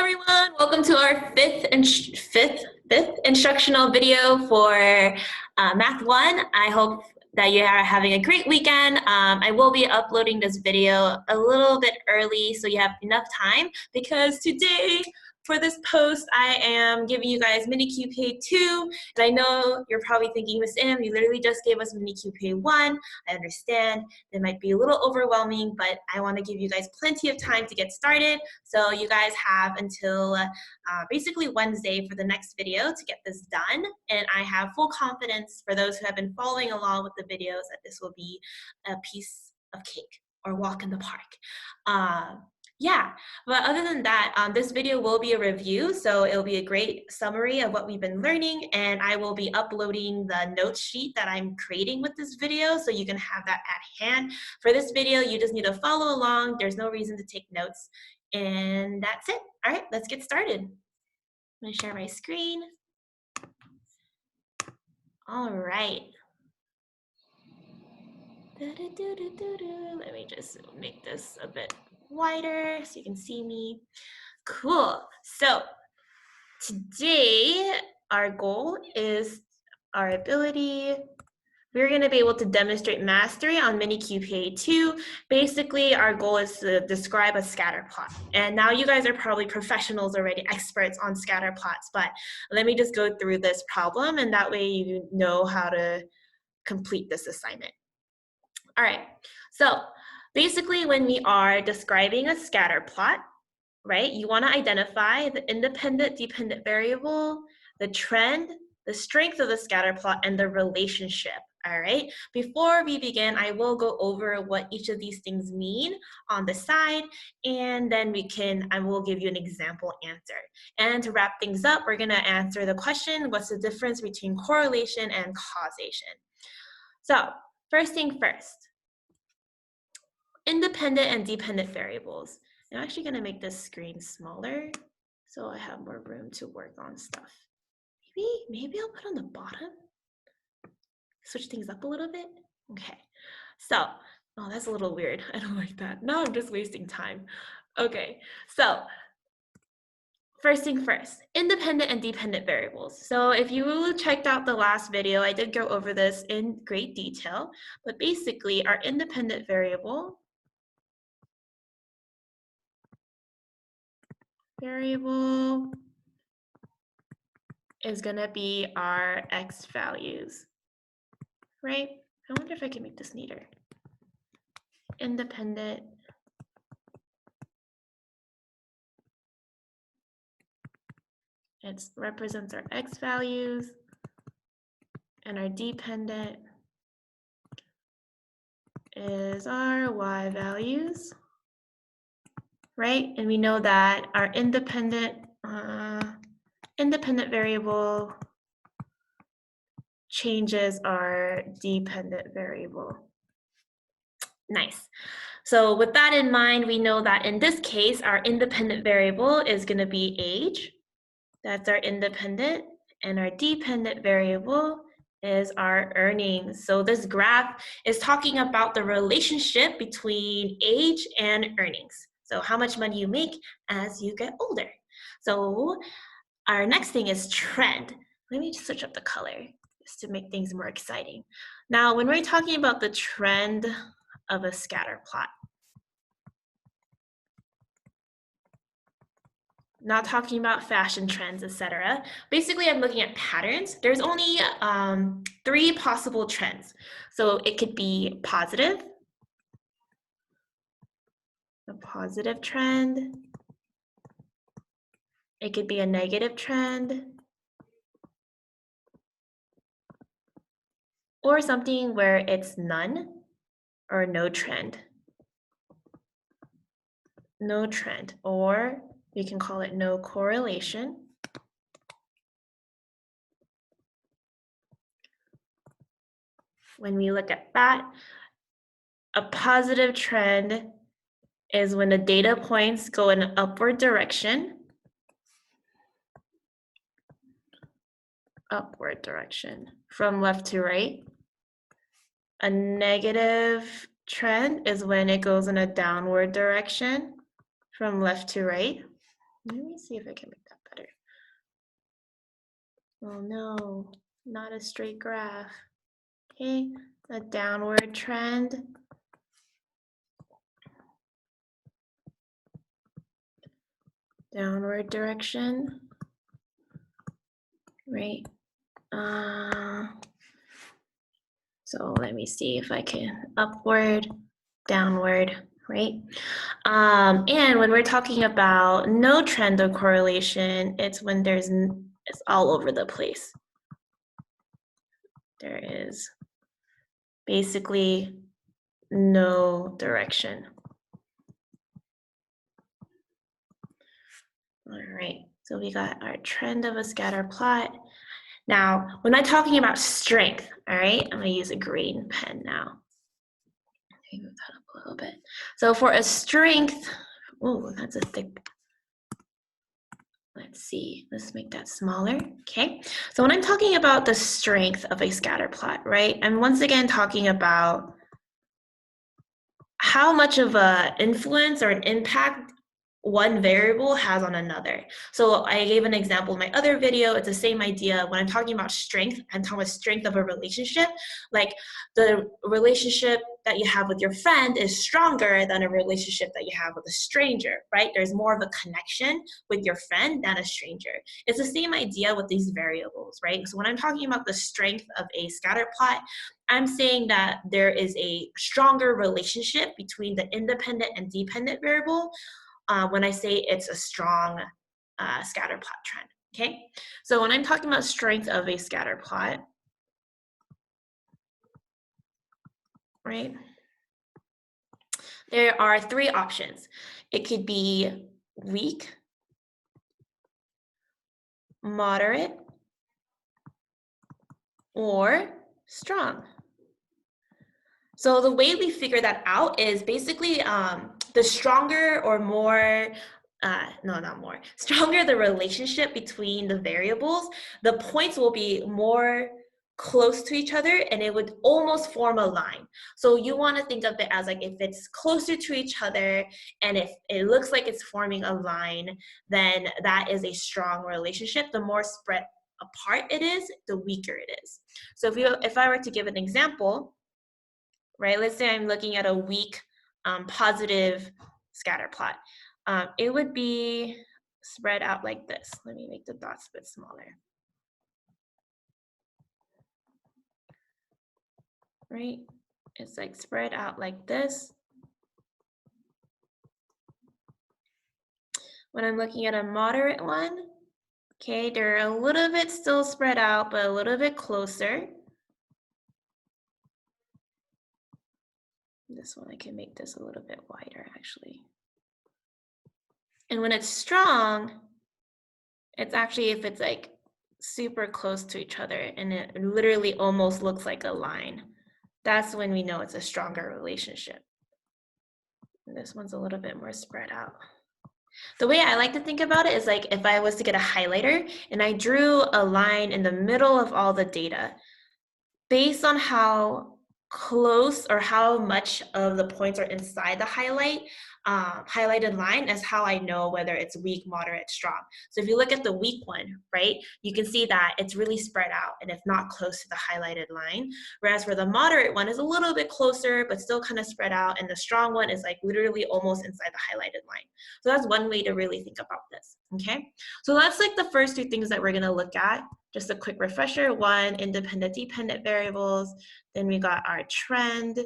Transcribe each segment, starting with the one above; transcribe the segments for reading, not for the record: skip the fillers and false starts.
everyone, welcome to our fifth instructional video for Math 1. I hope that you are having a great weekend. I will be uploading this video a little bit early so you have enough time, because today for this post I am giving you guys Mini-QPA 2, and I know you're probably thinking, Miss Im, you literally just gave us Mini-QPA 1. I understand it might be a little overwhelming, but I want to give you guys plenty of time to get started. So you guys have until basically Wednesday for the next video to get this done. And I have full confidence for those who have been following along with the videos that this will be a piece of cake or walk in the park. Yeah, but other than that, this video will be a review, so it'll be a great summary of what we've been learning, and I will be uploading the notes sheet that I'm creating with this video, so you can have that at hand. For this video, you just need to follow along. There's no reason to take notes, and that's it. All right, let's get started. I'm gonna share my screen. All right. Let me just make this a bit wider so you can see me. Cool. So today our goal is our ability. We're going to be able to demonstrate mastery on Mini-QPA 2. Basically, our goal is to describe a scatter plot. And now you guys are probably professionals already, experts on scatter plots, but let me just go through this problem, and that way you know how to complete this assignment. All right, so basically when we are describing a scatter plot, right, you want to identify the independent dependent variable, the trend, the strength of the scatter plot, and the relationship. All right, before we begin, I will go over what each of these things mean on the side, and then I will give you an example answer. And to wrap things up, we're going to answer the question, what's the difference between correlation and causation? So first thing first, independent and dependent variables. I'm actually going to make this screen smaller so I have more room to work on stuff. Maybe I'll put on the bottom. Switch things up a little bit. Okay. So, oh, that's a little weird. I don't like that. Now I'm just wasting time. Okay. So, first thing first, independent and dependent variables. So if you checked out the last video, I did go over this in great detail, but basically our independent variable is going to be our x values, right? I wonder if I can make this neater. Independent it represents our x values, and our dependent is our y values, right? And we know that our independent variable changes our dependent variable. Nice. So with that in mind, we know that in this case, our independent variable is going to be age. That's our independent. And our dependent variable is our earnings. So this graph is talking about the relationship between age and earnings. So how much money you make as you get older. So our next thing is trend. Let me just switch up the color just to make things more exciting. Now, when we're talking about the trend of a scatter plot, not talking about fashion trends, etc. Basically, I'm looking at patterns. There's only 3 possible trends. So it could be positive, a positive trend. It could be a negative trend, or something where it's none or no trend. No trend, or we can call it no correlation. When we look at that, a positive trend is when the data points go in an upward direction. Upward direction from left to right. A negative trend is when it goes in a downward direction from left to right. Let me see if I can make that better. Oh no, not a straight graph. Okay, a downward trend. Downward direction, right? So let me see if I can upward, downward, right? And when we're talking about no trend or correlation, it's when it's all over the place. There is basically no direction. All right, so we got our trend of a scatter plot. Now, when I'm talking about strength, all right, I'm gonna use a green pen now. Okay, move that up a little bit. So for a strength, oh, that's a thick. Let's see, let's make that smaller, okay? So when I'm talking about the strength of a scatter plot, right, I'm once again talking about how much of an influence or an impact one variable has on another. So I gave an example in my other video. It's the same idea. When I'm talking about strength, I'm talking about strength of a relationship. Like the relationship that you have with your friend is stronger than a relationship that you have with a stranger, right? There's more of a connection with your friend than a stranger. It's the same idea with these variables, right? So when I'm talking about the strength of a scatter plot, I'm saying that there is a stronger relationship between the independent and dependent variable when I say it's a strong scatter plot trend, okay? So when I'm talking about strength of a scatter plot, right? There are three options. It could be weak, moderate, or strong. So the way we figure that out is basically the stronger or more, no, not more, stronger the relationship between the variables, the points will be more close to each other and it would almost form a line. So you want to think of it as like if it's closer to each other and if it looks like it's forming a line, then that is a strong relationship. The more spread apart it is, the weaker it is. So if I were to give an example, right? Let's say I'm looking at a weak positive scatter plot. It would be spread out like this. Let me make the dots a bit smaller. Right? It's like spread out like this. When I'm looking at a moderate one, okay, they're a little bit still spread out, but a little bit closer. This one, I can make this a little bit wider actually. And when it's strong, it's actually if it's like super close to each other and it literally almost looks like a line. That's when we know it's a stronger relationship. And this one's a little bit more spread out. The way I like to think about it is like if I was to get a highlighter and I drew a line in the middle of all the data, based on how close or how much of the points are inside the highlighted line is how I know whether it's weak, moderate, strong. So if you look at the weak one, right, you can see that it's really spread out and it's not close to the highlighted line. Whereas for the moderate one is a little bit closer, but still kind of spread out. And the strong one is like literally almost inside the highlighted line. So that's one way to really think about this, okay? So that's like the first two things that we're gonna look at. Just a quick refresher, one, independent, dependent variables, then we got our trend,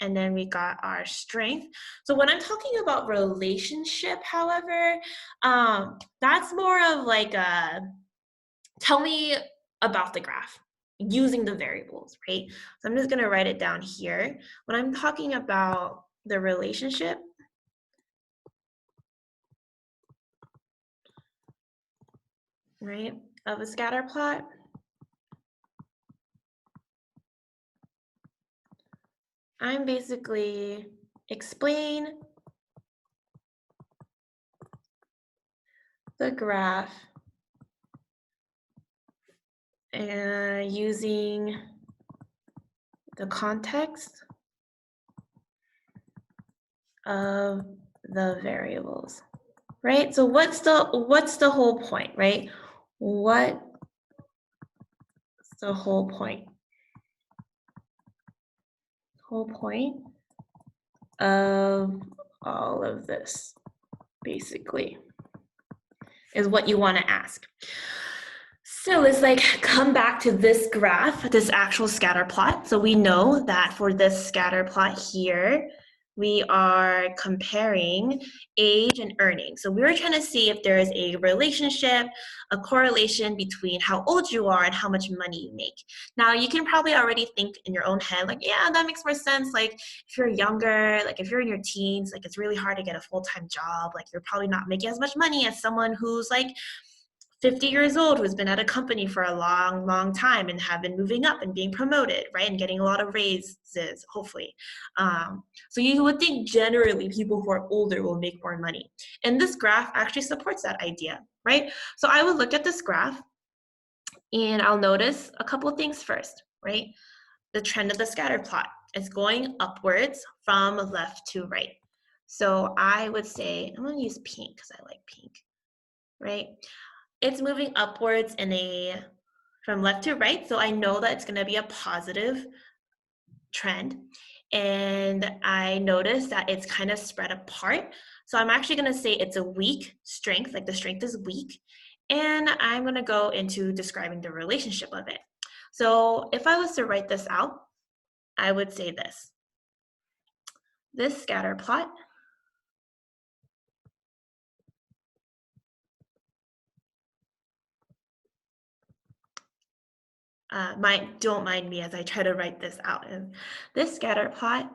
and then we got our strength. So when I'm talking about relationship, however, that's more of like a, tell me about the graph using the variables, right? So I'm just gonna write it down here. When I'm talking about the relationship, right, of a scatter plot, I'm basically explain the graph using the context of the variables. right? So what's the whole point, right? What's the whole point? Whole point of all of this, basically, is what you want to ask. So let's like come back to this graph, this actual scatter plot. So we know that for this scatter plot here, we are comparing age and earnings. So we were trying to see if there is a relationship, a correlation between how old you are and how much money you make. Now you can probably already think in your own head, like, yeah, that makes more sense. Like if you're younger, like if you're in your teens, like it's really hard to get a full-time job. Like you're probably not making as much money as someone who's like 50 years old, who's been at a company for a long, long time and have been moving up and being promoted, right? And getting a lot of raises, hopefully. So you would think generally people who are older will make more money. And this graph actually supports that idea, right? So I would look at this graph and I'll notice a couple of things first, right? The trend of the scatter plot is going upwards from left to right. So I would say, I'm gonna use pink because I like pink, right? It's moving upwards from left to right, so I know that it's going to be a positive trend. And I notice that it's kind of spread apart. So I'm actually going to say it's a weak strength, like the strength is weak. And I'm going to go into describing the relationship of it. So if I was to write this out, I would say this. This scatter plot don't mind me as I try to write this out. And this scatter plot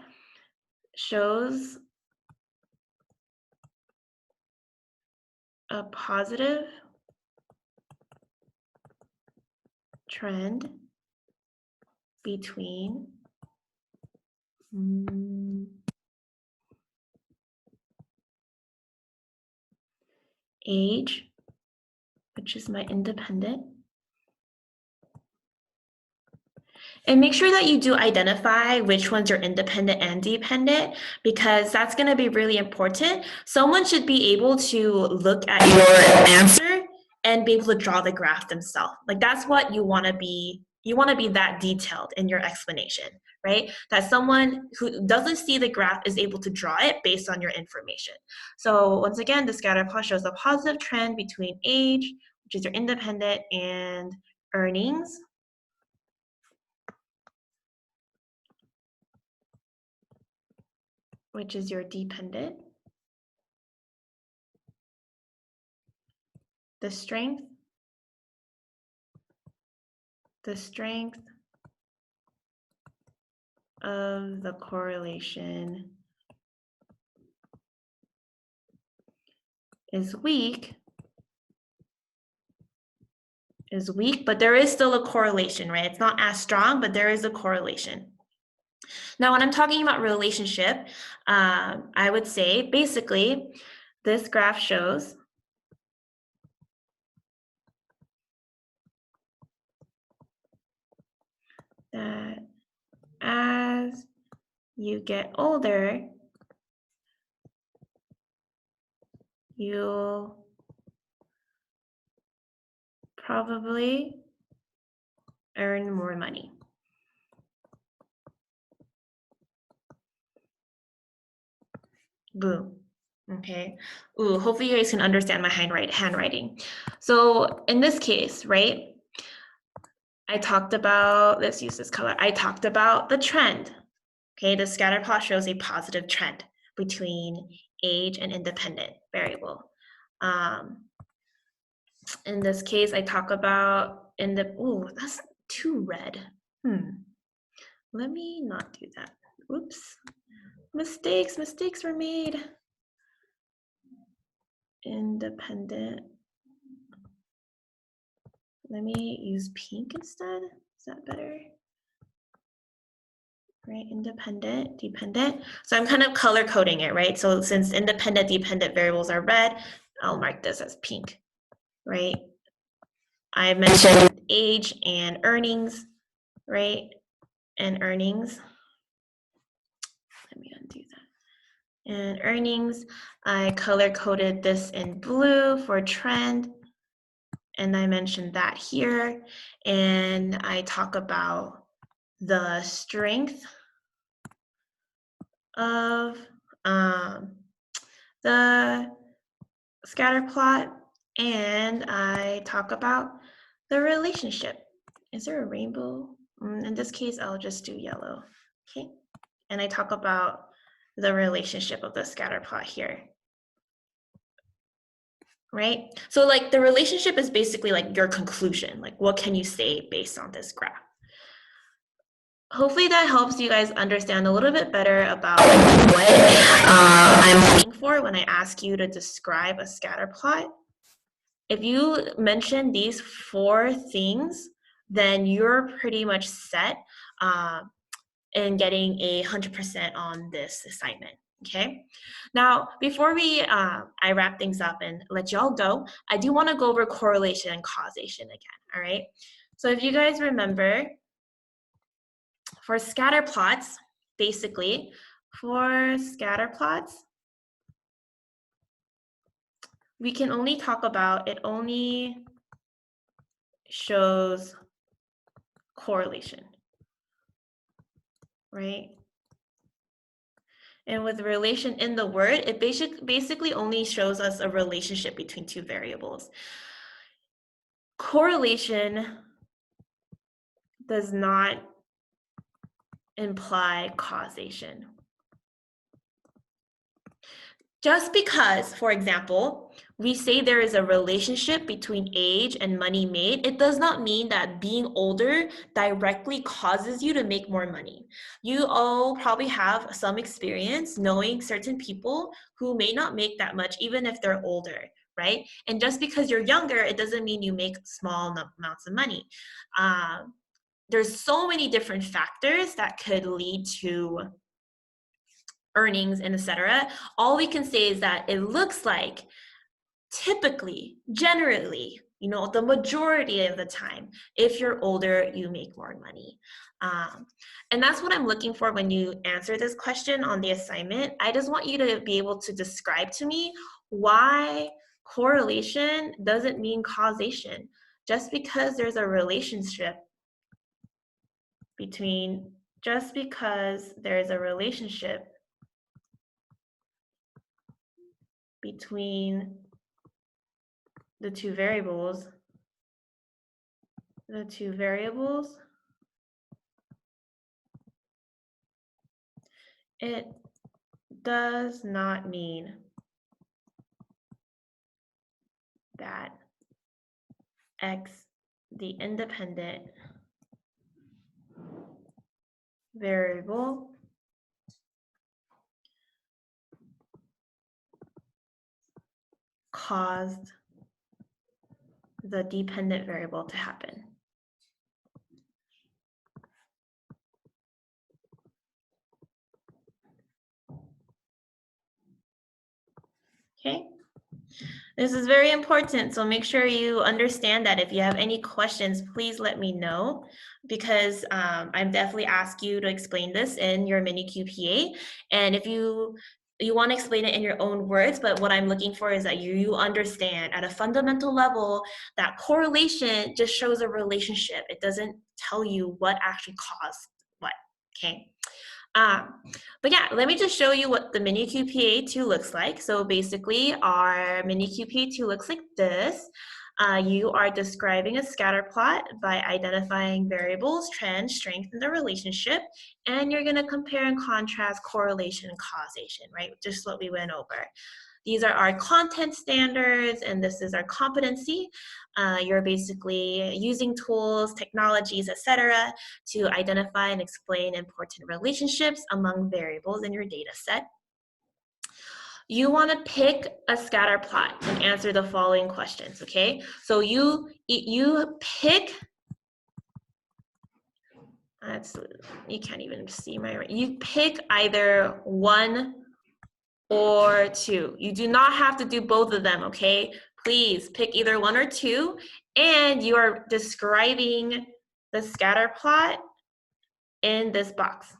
shows a positive trend between age, which is my independent. And make sure that you do identify which ones are independent and dependent, because that's going to be really important. Someone should be able to look at your answer and be able to draw the graph themselves. Like that's what you want to be. You want to be that detailed in your explanation, right? That someone who doesn't see the graph is able to draw it based on your information. So once again, the scatter plot shows a positive trend between age, which is your independent, and earnings, which is your dependent. The strength of the correlation is weak, but there is still a correlation, right? It's not as strong, but there is a correlation. Now, when I'm talking about relationship, I would say basically this graph shows that as you get older, you'll probably earn more money. Boom. Okay. Ooh, hopefully you guys can understand my handwriting. So in this case, right, I talked about, let's use this color. I talked about the trend. Okay, the scatter plot shows a positive trend between age and independent variable. In this case, I talk about ooh, that's too red. Let me not do that. Oops. Mistakes were made. Independent. Let me use pink instead. Is that better? Right, independent, dependent. So I'm kind of color coding it, right? So since independent, dependent variables are red, I'll mark this as pink, right? I mentioned age and earnings, right? And earnings. Let me undo that. And earnings, I color-coded this in blue for trend, and I mentioned that here. And I talk about the strength of the scatter plot, and I talk about the relationship. Is there a rainbow? In this case, I'll just do yellow, okay? And I talk about the relationship of the scatter plot here, right? So like the relationship is basically like your conclusion, like what can you say based on this graph? Hopefully that helps you guys understand a little bit better about what I'm looking for when I ask you to describe a scatter plot. If you mention these 4 things, then you're pretty much set in getting 100% on this assignment, okay? Now, before I wrap things up and let y'all go, I do wanna go over correlation and causation again, all right? So if you guys remember, for scatter plots, basically, for scatter plots, we can only talk about, it only shows correlation, right? And with relation in the word, it basically only shows us a relationship between 2 variables. Correlation does not imply causation. Just because, for example, we say there is a relationship between age and money made, it does not mean that being older directly causes you to make more money. You all probably have some experience knowing certain people who may not make that much even if they're older, right? And just because you're younger, it doesn't mean you make small amounts of money. There's so many different factors that could lead to earnings and etc. All we can say is that it looks like typically, generally, you know, the majority of the time, if you're older, you make more money. And that's what I'm looking for when you answer this question on the assignment. I just want you to be able to describe to me why correlation doesn't mean causation. Just because there's a relationship between, just because there's a relationship between the two variables, it does not mean that X, the independent variable, caused the dependent variable to happen. Okay, this is very important, so make sure you understand that. If you have any questions, please let me know, because I'm definitely ask you to explain this in your Mini-QPA. And if you want to explain it in your own words, but what I'm looking for is that you understand at a fundamental level that correlation just shows a relationship. It doesn't tell you what actually caused what, okay? But yeah, let me just show you what the Mini-QPA 2 looks like. So basically our Mini-QPA 2 looks like this. You are describing a scatter plot by identifying variables, trends, strength, and the relationship. And you're gonna compare and contrast correlation and causation, right? Just what we went over. These are our content standards, and this is our competency. You're basically using tools, technologies, etc., to identify and explain important relationships among variables in your data set. You want to pick a scatter plot and answer the following questions, okay? So you pick, you can't even see my, you pick either 1 or 2. You do not have to do both of them, okay? Please pick either 1 or 2, and you are describing the scatter plot in this box.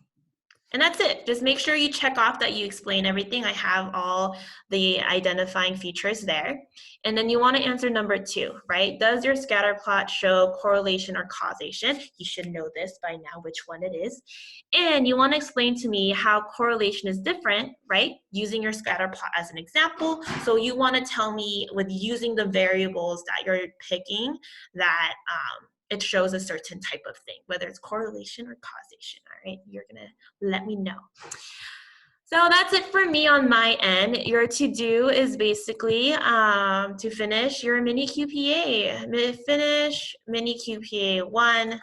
And that's it. Just make sure you check off that you explain everything. I have all the identifying features there. And then you want to answer number 2, right? Does your scatter plot show correlation or causation? You should know this by now, which one it is. And you want to explain to me how correlation is different, right? Using your scatter plot as an example. So you want to tell me with using the variables that you're picking that it shows a certain type of thing, whether it's correlation or causation, all right? You're gonna let me know. So that's it for me on my end. Your to-do is basically to finish your Mini-QPA. Finish Mini-QPA 1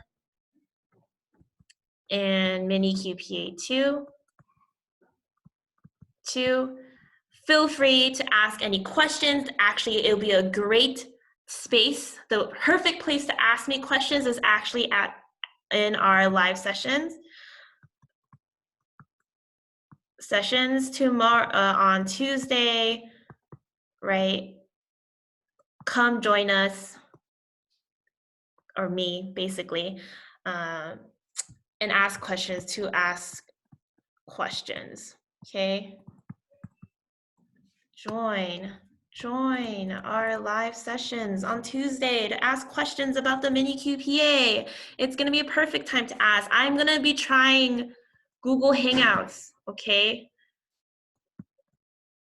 and Mini-QPA 2. Feel free to ask any questions. Actually, it'll be a great space. The perfect place to ask me questions is actually in our live sessions tomorrow on Tuesday, right? Come join us, or me basically, and ask questions to ask questions, okay? Join our live sessions on Tuesday to ask questions about the Mini-QPA. It's gonna be a perfect time to ask. I'm gonna be trying Google Hangouts, okay?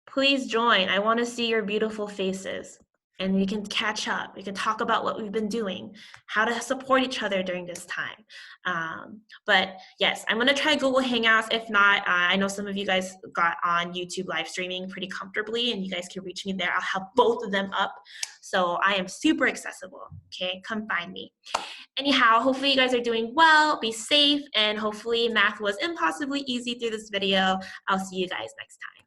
Please join. I wanna see your beautiful faces. And we can catch up. We can talk about what we've been doing, how to support each other during this time. But yes, I'm gonna try Google Hangouts. If not, I know some of you guys got on YouTube live streaming pretty comfortably and you guys can reach me there. I'll have both of them up. So I am super accessible, okay? Come find me. Anyhow, hopefully you guys are doing well, be safe, and hopefully math was impossibly easy through this video. I'll see you guys next time.